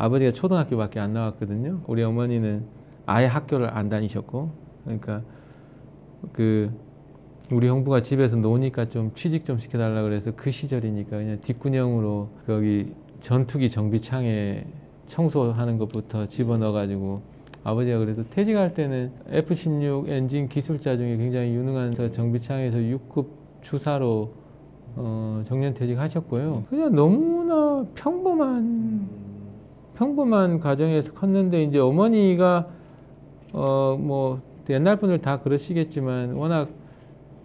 아버지가 초등학교밖에 안 나왔거든요. 우리 어머니는 아예 학교를 안 다니셨고, 그러니까 우리 형부가 집에서 노니까 좀 취직 좀 시켜달라 그래서 그 시절이니까 그냥 뒷구녕으로 거기 전투기 정비창에 청소하는 것부터 집어넣어가지고, 아버지가 그래도 퇴직할 때는 F-16 엔진 기술자 중에 굉장히 유능한 정비창에서 6급 주사로 정년퇴직하셨고요. 그냥 너무나 평범한 가정에서 컸는데, 이제 어머니가 뭐 옛날 분들 다 그러시겠지만 워낙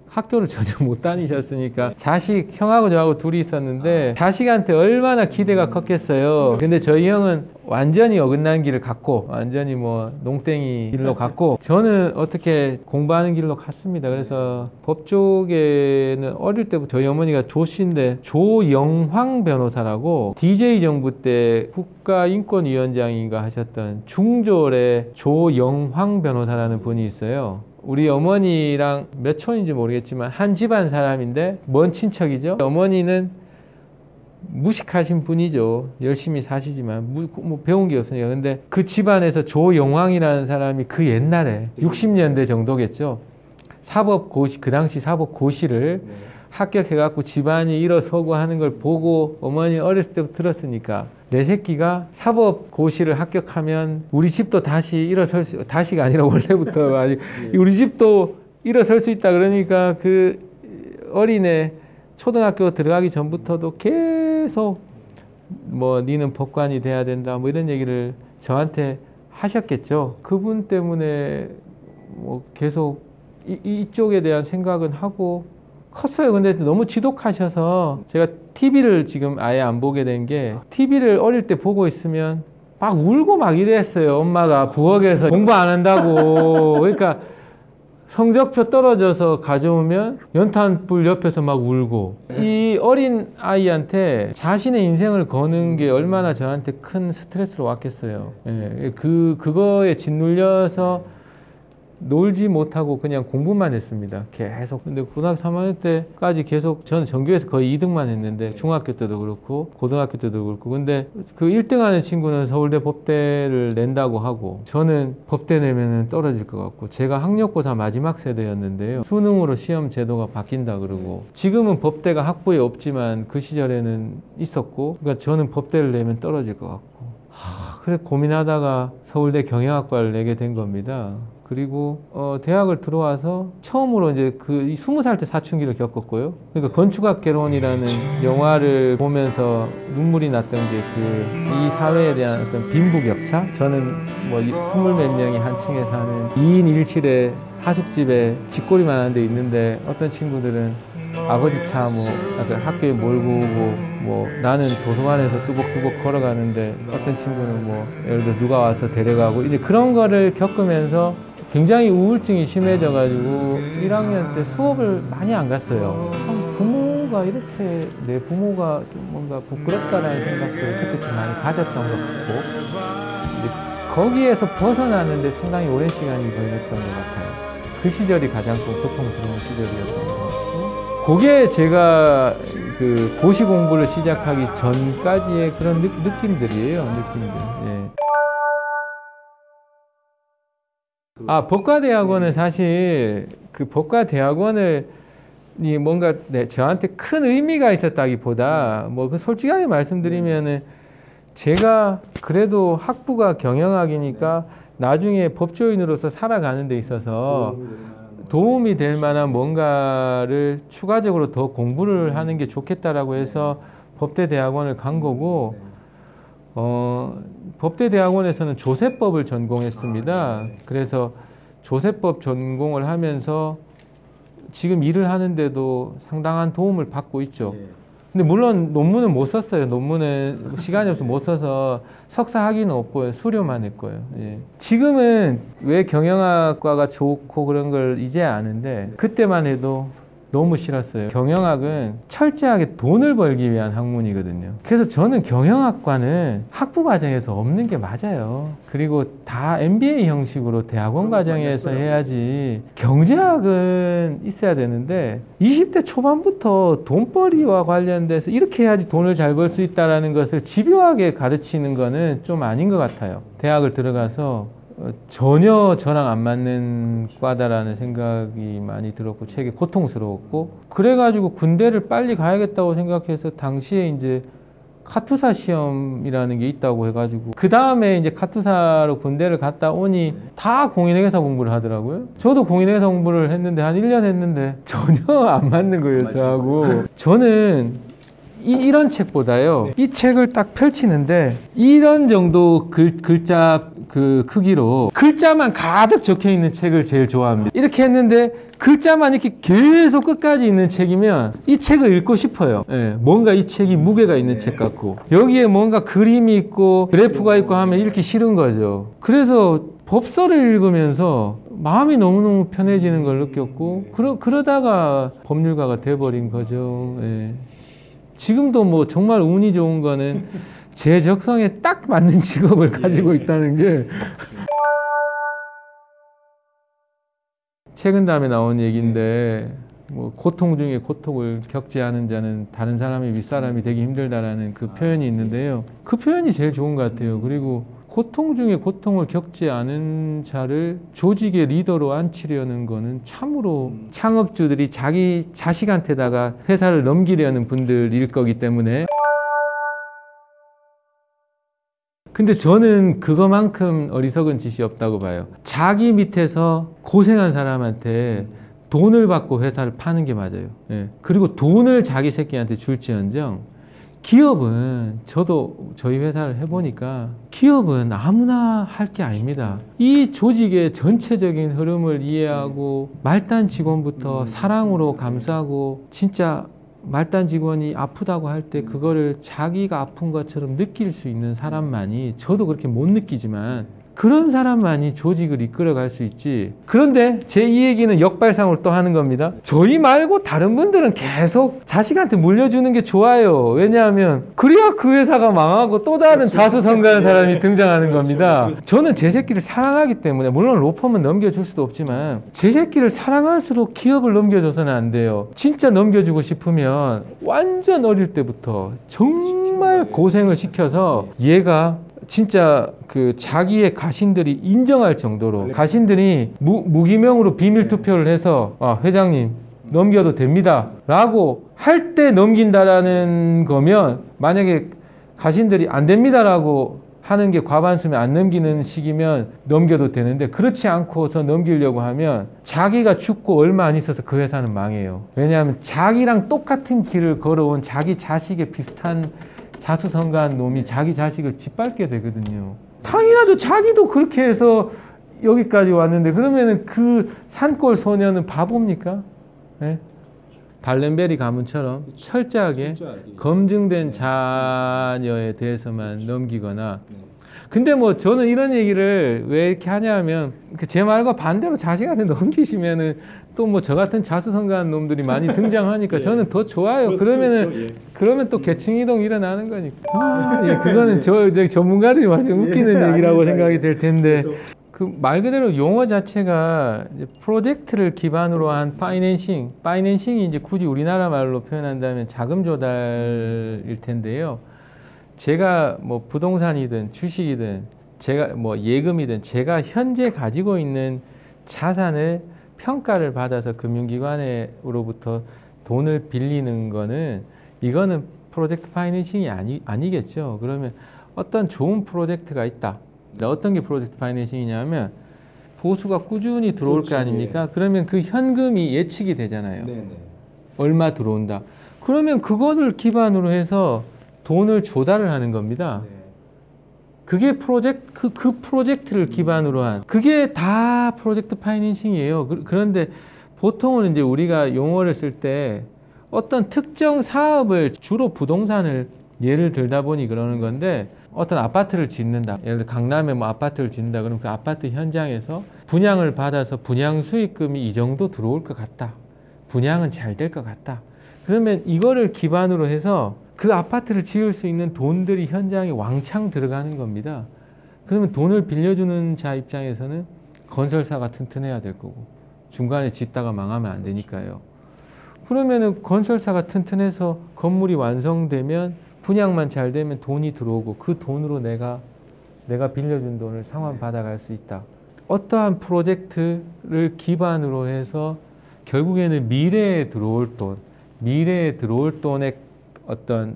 학교를 전혀 못 다니셨으니까 자식, 형하고 저하고 둘이 있었는데 자식한테 얼마나 기대가 컸겠어요. 근데 저희 형은 완전히 어긋난 길을 갔고, 완전히 뭐 농땡이 길로 갔고, 저는 어떻게 공부하는 길로 갔습니다. 그래서 법 쪽에는 어릴 때부터 저희 어머니가 조씨인데 조영황 변호사라고 DJ 정부 때 국가인권위원장인가 하셨던 중졸의 조영황 변호사라는 분이 있어요. 우리 어머니랑 몇 촌인지 모르겠지만 한 집안 사람인데 먼 친척이죠. 어머니는 무식하신 분이죠. 열심히 사시지만 뭐 배운 게 없으니까. 근데 그 집안에서 조영황이라는 사람이 그 옛날에 60년대 정도겠죠. 사법고시, 그 당시 사법고시를 합격해갖고 집안이 일어서고 하는 걸 보고 어머니 어렸을 때부터 들었으니까, 내 새끼가 사법고시를 합격하면 우리 집도 다시 일어설 수, 다시가 아니라 원래부터 우리 집도 일어설 수 있다. 그러니까 그 어린애 초등학교 들어가기 전부터도 계속 뭐 니는 법관이 돼야 된다 뭐 이런 얘기를 저한테 하셨겠죠. 그분 때문에 뭐 계속 이쪽에 대한 생각은 하고 컸어요. 근데 너무 지독하셔서 제가 TV를 지금 아예 안 보게 된 게, TV를 어릴 때 보고 있으면 막 울고 막 이랬어요. 엄마가 부엌에서 공부 안 한다고. 그러니까 성적표 떨어져서 가져오면 연탄불 옆에서 막 울고. 이 어린 아이한테 자신의 인생을 거는 게 얼마나 저한테 큰 스트레스로 왔겠어요. 예, 그거에 짓눌려서 놀지 못하고 그냥 공부만 했습니다. 계속. 근데 고등학교 3학년 때까지 계속 저는 전교에서 거의 2등만 했는데, 중학교 때도 그렇고 고등학교 때도 그렇고. 근데 그 1등 하는 친구는 서울대 법대를 낸다고 하고, 저는 법대 내면은 떨어질 것 같고, 제가 학력고사 마지막 세대였는데요. 수능으로 시험 제도가 바뀐다 그러고, 지금은 법대가 학부에 없지만 그 시절에는 있었고, 그러니까 저는 법대를 내면 떨어질 것 같고, 그래서 고민하다가 서울대 경영학과를 내게 된 겁니다. 그리고 대학을 들어와서 처음으로 이제 그 20살 때 사춘기를 겪었고요. 그러니까 건축학 개론이라는 영화를 보면서 눈물이 났던 게 이 사회에 대한 어떤 빈부격차. 저는 뭐 20몇 명이 한 층에 사는 2인 1실의 하숙집에 집골이만 한 데 있는데, 어떤 친구들은 아버지 차 뭐 학교에 몰고 오고, 뭐 나는 도서관에서 뚜벅뚜벅 걸어가는데 어떤 친구는 뭐 예를 들어 누가 와서 데려가고, 이제 그런 거를 겪으면서 굉장히 우울증이 심해져 가지고 1학년 때 수업을 많이 안 갔어요. 참 부모가 이렇게, 내 부모가 좀 뭔가 부끄럽다라는 생각들을 그때 좀 많이 가졌던 것 같고, 이제 거기에서 벗어나는데 상당히 오랜 시간이 걸렸던 것 같아요. 그 시절이 가장 좀 고통스러운 시절이었던 것 같고, 그게 제가 그 고시 공부를 시작하기 전까지의 그런 느낌들이에요. 느낌들. 예. 법과대학원은 사실 그 법과대학원이 뭔가 저한테 큰 의미가 있었다기보다, 뭐 그 솔직하게 말씀드리면은 제가 그래도 학부가 경영학이니까 나중에 법조인으로서 살아가는 데 있어서 도움이 될 만한 뭔가를 추가적으로 더 공부를 하는 게 좋겠다라고 해서 법대대학원을 간 거고, 법대대학원에서는 조세법을 전공했습니다. 그래서 조세법 전공을 하면서 지금 일을 하는데도 상당한 도움을 받고 있죠. 근데 물론 논문은 못 썼어요. 논문은 시간이 없어서 못 써서 석사 학위는 없고요. 수료만 했고요. 예. 지금은 왜 경영학과가 좋고 그런 걸 이제 아는데, 그때만 해도 너무 싫었어요. 경영학은 철저하게 돈을 벌기 위한 학문이거든요. 그래서 저는 경영학과는 학부 과정에서 없는 게 맞아요. 그리고 다 MBA 형식으로 대학원 과정에서 해야지. 경제학은 있어야 되는데 20대 초반부터 돈벌이와 관련돼서 이렇게 해야지 돈을 잘 벌 수 있다는 것을 집요하게 가르치는 거는 좀 아닌 것 같아요. 대학을 들어가서 전혀 저랑 안 맞는 과다라는 생각이 많이 들었고 되게 고통스러웠고, 그래가지고 군대를 빨리 가야겠다고 생각해서 당시에 이제 카투사 시험이라는 게 있다고 해가지고 그 다음에 이제 카투사로 군대를 갔다 오니 다 공인회계사 공부를 하더라고요. 저도 공인회계사 공부를 했는데 한 1년 했는데 전혀 안 맞는 거예요, 저하고. 저는 이런 책보다요, 이 책을 딱 펼치는데 이런 정도 글자 그 크기로 글자만 가득 적혀 있는 책을 제일 좋아합니다. 이렇게 했는데 글자만 이렇게 계속 끝까지 있는 책이면 이 책을 읽고 싶어요. 예, 뭔가 이 책이 무게가 있는 책 같고 여기에 뭔가 그림이 있고 그래프가 있고 하면 읽기 싫은 거죠. 그래서 법서를 읽으면서 마음이 너무너무 편해지는 걸 느꼈고 그러다가 법률가가 돼버린 거죠. 예. 지금도 뭐 정말 운이 좋은 거는 제 적성에 딱 맞는 직업을 가지고 있다는 게 최근 다음에 나온 얘기인데, 뭐 고통 중에 고통을 겪지 않은 자는 다른 사람이 윗사람이 되기 힘들다라는 그 표현이 있는데요. 그 표현이 제일 좋은 것 같아요. 그리고 고통 중에 고통을 겪지 않은 자를 조직의 리더로 앉히려는 거는 참으로 창업주들이 자기 자식한테다가 회사를 넘기려는 분들일 거기 때문에. 근데 저는 그거만큼 어리석은 짓이 없다고 봐요. 자기 밑에서 고생한 사람한테 돈을 받고 회사를 파는 게 맞아요. 예. 그리고 돈을 자기 새끼한테 줄지언정 기업은, 저도 저희 회사를 해보니까 기업은 아무나 할 게 아닙니다. 이 조직의 전체적인 흐름을 이해하고 말단 직원부터 사랑으로 감싸고, 진짜 말단 직원이 아프다고 할 때 그거를 자기가 아픈 것처럼 느낄 수 있는 사람만이, 저도 그렇게 못 느끼지만 그런 사람만이 조직을 이끌어갈 수 있지. 그런데 제 이 얘기는 역발상으로 또 하는 겁니다. 저희 말고 다른 분들은 계속 자식한테 물려주는 게 좋아요. 왜냐하면 그래야 그 회사가 망하고 또 다른 자수성가한 사람이 등장하는 겁니다. 저는 제 새끼를 사랑하기 때문에, 물론 로펌은 넘겨줄 수도 없지만 제 새끼를 사랑할수록 기업을 넘겨줘서는 안 돼요. 진짜 넘겨주고 싶으면 완전 어릴 때부터 정말 고생을 시켜서 얘가 진짜 그 자기의 가신들이 인정할 정도로, 가신들이 무기명으로 비밀 투표를 해서 회장님 넘겨도 됩니다 라고 할 때 넘긴다라는 거면, 만약에 가신들이 안 됩니다 라고 하는 게 과반수면 안 넘기는 식이면 넘겨도 되는데, 그렇지 않고서 넘기려고 하면 자기가 죽고 얼마 안 있어서 그 회사는 망해요. 왜냐하면 자기랑 똑같은 길을 걸어온 자기 자식의 비슷한 자수성가한 놈이 자기 자식을 짓밟게 되거든요. 당연하죠. 자기도 그렇게 해서 여기까지 왔는데, 그러면은 그 산골 소녀는 바보입니까? 네? 발렌베리 가문처럼 철저하게 검증된 자녀에 대해서만 넘기거나. 근데 뭐 저는 이런 얘기를 왜 이렇게 하냐면, 제 말과 반대로 자식한테 넘기시면은 또 뭐 저 같은 자수성가한 놈들이 많이 등장하니까 저는 더 좋아요. 그러면 또 계층이동 일어나는 거니까. 예, 그거는 저희 전문가들이 와서 웃기는 얘기라고 생각이 될 텐데, 그 말 그대로 용어 자체가 이제 프로젝트를 기반으로 한 파이낸싱이 이제 굳이 우리나라 말로 표현한다면 자금 조달일 텐데요. 제가 뭐 부동산이든 주식이든 제가 뭐 예금이든 제가 현재 가지고 있는 자산을 평가를 받아서 금융기관으로부터 돈을 빌리는 거는, 이거는 프로젝트 파이낸싱이 아니겠죠. 그러면 어떤 좋은 프로젝트가 있다. 어떤 게 프로젝트 파이낸싱이냐면 보수가 꾸준히 들어올 거 아닙니까? 예. 그러면 그 현금이 예측이 되잖아요. 네네. 얼마 들어온다. 그러면 그거를 기반으로 해서 돈을 조달을 하는 겁니다. 네. 그게 그 프로젝트를 기반으로 한, 그게 다 프로젝트 파이낸싱이에요. 그런데 보통은 이제 우리가 용어를 쓸 때 어떤 특정 사업을, 주로 부동산을 예를 들다 보니 그러는 건데, 어떤 아파트를 짓는다. 예를 들어 강남에 뭐 아파트를 짓는다. 그럼 그 아파트 현장에서 분양을 받아서 분양 수익금이 이 정도 들어올 것 같다. 분양은 잘 될 것 같다. 그러면 이거를 기반으로 해서 그 아파트를 지을 수 있는 돈들이 현장에 왕창 들어가는 겁니다. 그러면 돈을 빌려주는 자 입장에서는 건설사가 튼튼해야 될 거고 중간에 짓다가 망하면 안 되니까요. 그러면은 건설사가 튼튼해서 건물이 완성되면 분양만 잘 되면 돈이 들어오고 그 돈으로 내가 빌려준 돈을 상환받아갈 수 있다. 어떠한 프로젝트를 기반으로 해서 결국에는 미래에 들어올 돈의 어떤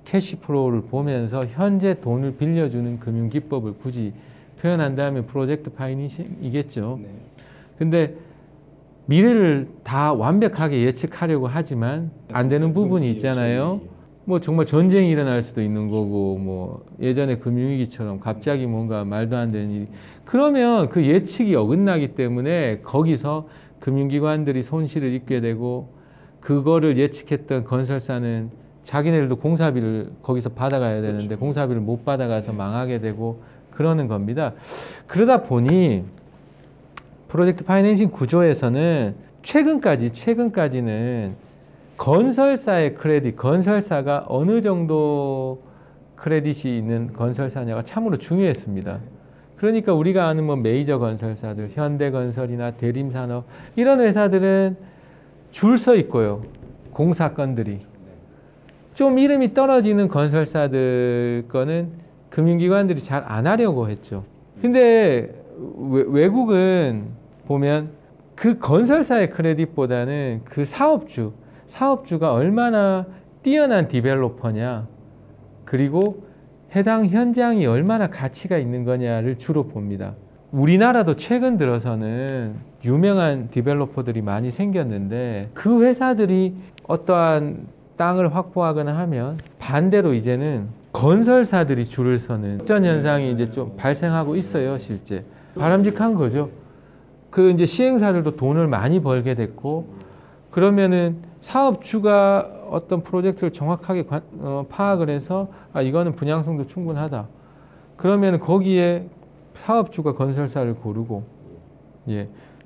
캐시플로우를 보면서 현재 돈을 빌려주는 금융기법을 굳이 표현한다면 프로젝트 파이낸싱이겠죠. 근데 미래를 다 완벽하게 예측하려고 하지만 안 되는 부분이 있잖아요. 뭐 정말 전쟁이 일어날 수도 있는 거고 뭐 예전에 금융위기처럼 갑자기 뭔가 말도 안 되는 일이 그러면 그 예측이 어긋나기 때문에 거기서 금융기관들이 손실을 입게 되고 그거를 예측했던 건설사는 자기네들도 공사비를 거기서 받아가야 되는데 공사비를 못 받아가서 망하게 되고 그러는 겁니다. 그러다 보니 프로젝트 파이낸싱 구조에서는 최근까지는 건설사의 크레딧, 건설사가 어느 정도 크레딧이 있는 건설사냐가 참으로 중요했습니다. 그러니까 우리가 아는 뭐 메이저 건설사들, 현대건설이나 대림산업 이런 회사들은 줄 서 있고요. 공사건들이. 좀 이름이 떨어지는 건설사들 거는 금융기관들이 잘 안 하려고 했죠. 근데 외국은 보면 그 건설사의 크레딧보다는 그 사업주가 얼마나 뛰어난 디벨로퍼냐 그리고 해당 현장이 얼마나 가치가 있는 거냐를 주로 봅니다. 우리나라도 최근 들어서는 유명한 디벨로퍼들이 많이 생겼는데 그 회사들이 어떠한 땅을 확보하거나 하면 반대로 이제는 건설사들이 줄을 서는 전 현상이 이제 좀 발생하고 있어요, 실제. 바람직한 거죠. 그 이제 시행사들도 돈을 많이 벌게 됐고 그러면은 사업주가 어떤 프로젝트를 정확하게 파악을 해서 이거는 분양성도 충분하다. 그러면 거기에 사업주가 건설사를 고르고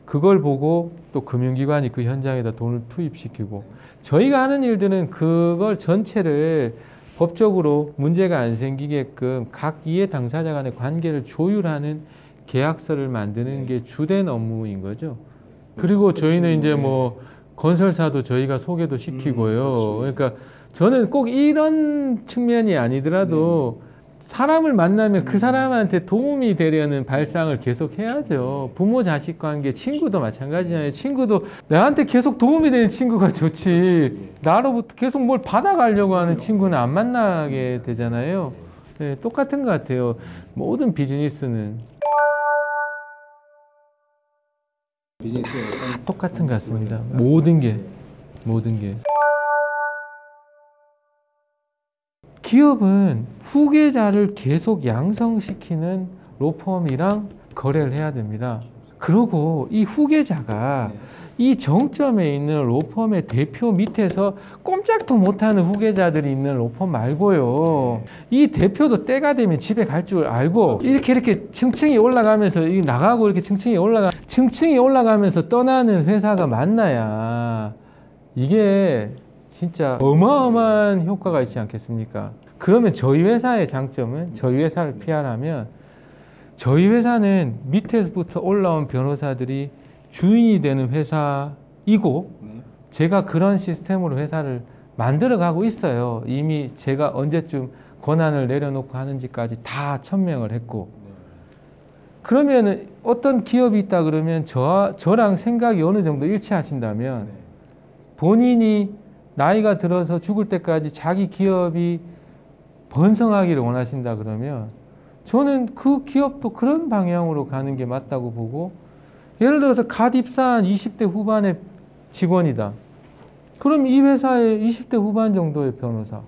그걸 보고 또 금융기관이 그 현장에다 돈을 투입시키고 저희가 하는 일들은 그걸 전체를 법적으로 문제가 안 생기게끔 각 이해 당사자 간의 관계를 조율하는 계약서를 만드는 게 주된 업무인 거죠. 그리고 저희는 이제 뭐 건설사도 저희가 소개도 시키고요. 그러니까 저는 꼭 이런 측면이 아니더라도 사람을 만나면 그 사람한테 도움이 되려는 발상을 계속 해야죠. 부모 자식 관계, 친구도 마찬가지잖아요. 친구도 나한테 계속 도움이 되는 친구가 좋지 나로부터 계속 뭘 받아가려고 하는 친구는 안 만나게 되잖아요. 네, 똑같은 것 같아요. 모든 비즈니스는 똑같은 것 같습니다. 모든 게 기업은 후계자를 계속 양성시키는 로펌이랑 거래를 해야 됩니다. 그리고 이 후계자가 이 정점에 있는 로펌의 대표 밑에서 꼼짝도 못하는 후계자들이 있는 로펌 말고요. 이 대표도 때가 되면 집에 갈 줄 알고 이렇게 층층이 올라가면서 나가고 이렇게 층층이 올라가면서 떠나는 회사가 많나야 이게 진짜 어마어마한 효과가 있지 않겠습니까? 그러면 저희 회사의 장점은 저희 회사를 PR하면 저희 회사는 밑에서부터 올라온 변호사들이 주인이 되는 회사이고 제가 그런 시스템으로 회사를 만들어 가고 있어요. 이미 제가 언제쯤 권한을 내려놓고 하는지까지 다 천명을 했고 그러면 어떤 기업이 있다 그러면 저랑 생각이 어느 정도 일치하신다면 본인이 나이가 들어서 죽을 때까지 자기 기업이 번성하기를 원하신다 그러면 저는 그 기업도 그런 방향으로 가는 게 맞다고 보고 예를 들어서 갓 입사한 20대 후반의 직원이다. 그럼 이 회사에 20대 후반 정도의 변호사,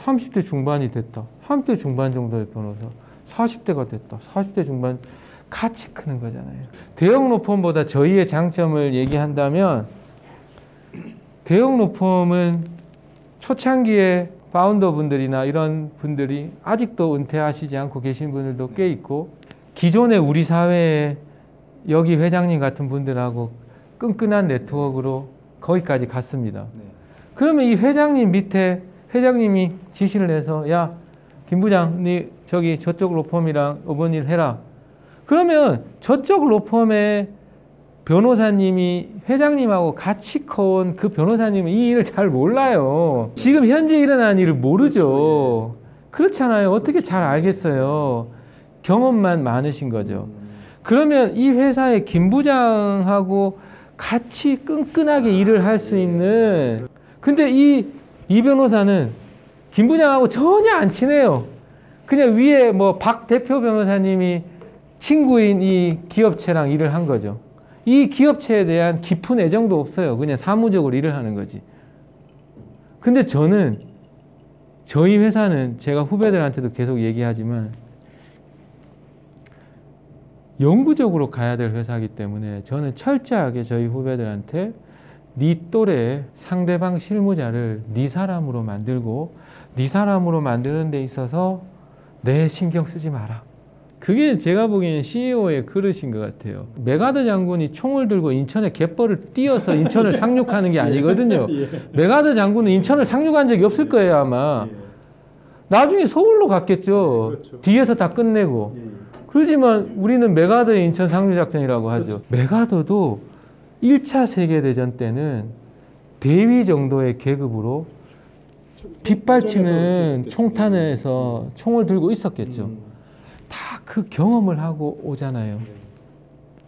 30대 중반이 됐다. 30대 중반 정도의 변호사, 40대가 됐다. 40대 중반 같이 크는 거잖아요. 대형 로펌보다 저희의 장점을 얘기한다면 대형 로펌은 초창기에 파운더 분들이나 이런 분들이 아직도 은퇴하시지 않고 계신 분들도 꽤 있고 기존의 우리 사회에 여기 회장님 같은 분들하고 끈끈한 네트워크로 거기까지 갔습니다. 네. 그러면 이 회장님 밑에 회장님이 지시를 해서 야, 김 부장, 네 저기 저쪽 로펌이랑 이번 일 해라. 그러면 저쪽 로펌의 변호사님이 회장님하고 같이 커온 그 변호사님은 이 일을 잘 몰라요. 지금 현재 일어난 일을 모르죠. 그렇잖아요. 어떻게 잘 알겠어요. 경험만 많으신 거죠. 그러면 이 회사의 김 부장하고 같이 끈끈하게 일을 할 수 있는, 근데 이 변호사는 김 부장하고 전혀 안 친해요. 그냥 위에 뭐 박 대표 변호사님이 친구인 이 기업체랑 일을 한 거죠. 이 기업체에 대한 깊은 애정도 없어요. 그냥 사무적으로 일을 하는 거지. 근데 저희 회사는 제가 후배들한테도 계속 얘기하지만 영구적으로 가야 될 회사이기 때문에 저는 철저하게 저희 후배들한테 네 또래 상대방 실무자를 네 사람으로 만들고 네 사람으로 만드는 데 있어서 내 신경 쓰지 마라. 그게 제가 보기엔 CEO의 그릇인 것 같아요. 메가더 장군이 총을 들고 인천에 갯벌을 띄어서 인천을 상륙하는 게 아니거든요. 메가더 장군은 인천을 상륙한 적이 없을 거예요, 아마. 나중에 서울로 갔겠죠. 그렇죠. 뒤에서 다 끝내고. 그렇지만 우리는 메가더의 인천 상륙작전이라고 하죠. 그렇죠. 메가더도 1차 세계대전 때는 대위 정도의 계급으로 빗발치는 총탄에서 총을 들고 있었겠죠. 다 그 경험을 하고 오잖아요.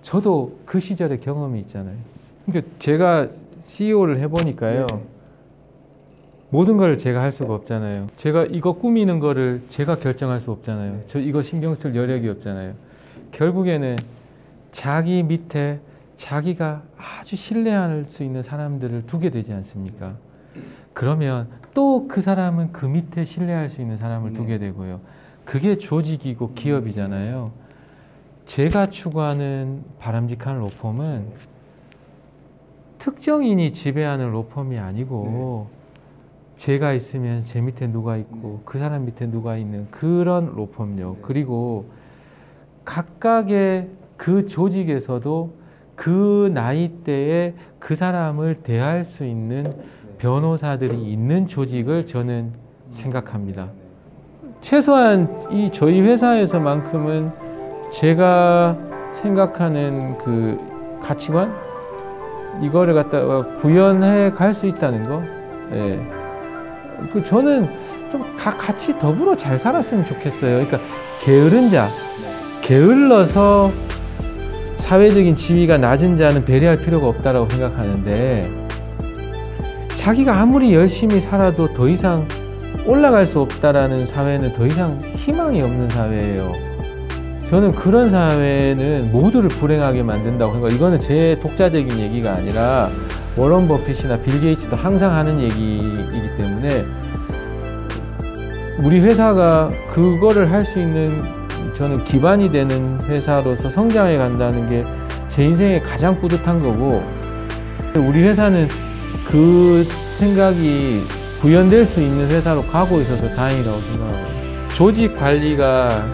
저도 그 시절의 경험이 있잖아요. 그러니까 제가 CEO를 해보니까요. 모든 걸 제가 할 수가 없잖아요. 제가 이거 꾸미는 거를 제가 결정할 수 없잖아요. 저 이거 신경 쓸 여력이 없잖아요. 결국에는 자기 밑에 자기가 아주 신뢰할 수 있는 사람들을 두게 되지 않습니까? 그러면 또 그 사람은 그 밑에 신뢰할 수 있는 사람을 두게 되고요. 그게 조직이고 기업이잖아요. 제가 추구하는 바람직한 로펌은 특정인이 지배하는 로펌이 아니고 제가 있으면 제 밑에 누가 있고 그 사람 밑에 누가 있는 그런 로펌요. 그리고 각각의 그 조직에서도 그 나이대에 그 사람을 대할 수 있는 변호사들이 있는 조직을 저는 생각합니다. 최소한 이 저희 회사에서만큼은 제가 생각하는 그 가치관 이거를 갖다가 구현해 갈 수 있다는 거. 예. 그 저는 좀 다 같이 더불어 잘 살았으면 좋겠어요. 그러니까 게으른 자, 게을러서 사회적인 지위가 낮은 자는 배려할 필요가 없다라고 생각하는데 자기가 아무리 열심히 살아도 더 이상 올라갈 수 없다라는 사회는 더 이상 희망이 없는 사회예요. 저는 그런 사회는 모두를 불행하게 만든다고 생각해요. 이거는 제 독자적인 얘기가 아니라 워런 버핏이나 빌 게이츠도 항상 하는 얘기이기 때문에 우리 회사가 그거를 할 수 있는 저는 기반이 되는 회사로서 성장해 간다는 게 제 인생에 가장 뿌듯한 거고 우리 회사는 그 생각이 구현될 수 있는 회사로 가고 있어서 다행이라고 생각합니다. 조직 관리가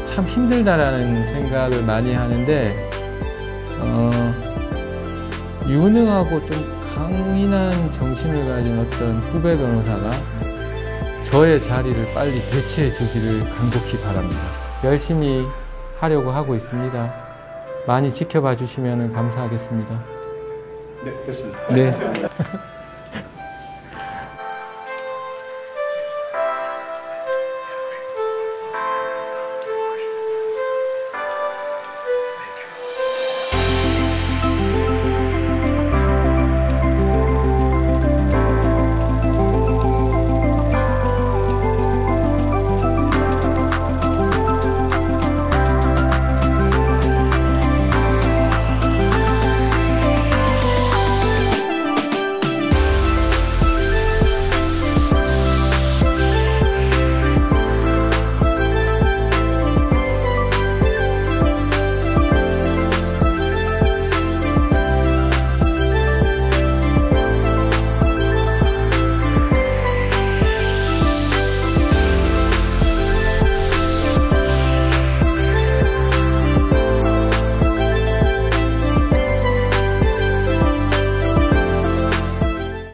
참 힘들다라는 생각을 많이 하는데 유능하고 좀 강인한 정신을 가진 어떤 후배 변호사가 저의 자리를 빨리 대체해 주기를 간곡히 바랍니다. 열심히 하려고 하고 있습니다. 많이 지켜봐 주시면 감사하겠습니다. 네, 됐습니다. 네.